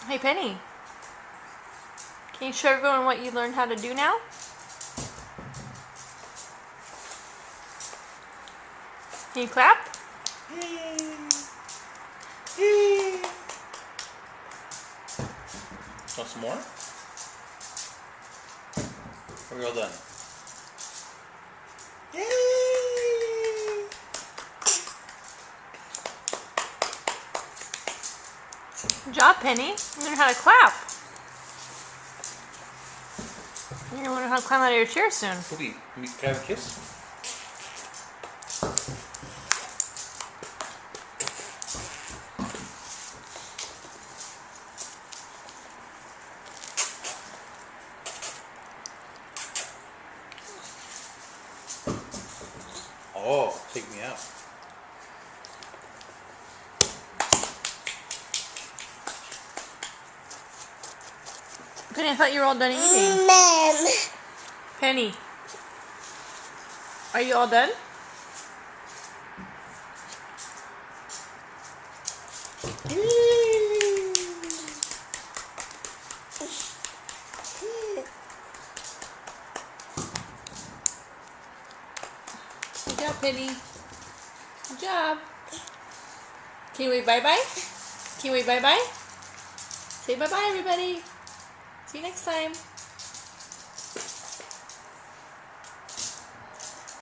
Hey Penny, can you show everyone what you learned how to do now? Can you clap? Want some more? Are we all done? Good job, Penny. You learned how to clap. You're gonna learn how to climb out of your chair soon. Poopy, can I have a kiss? Oh, take me out. Penny, I thought you were all done eating. Mom. Penny, are you all done? Good job, Penny. Good job. Can you wave bye-bye? Can you wave bye-bye? Say bye-bye, everybody. See you next time.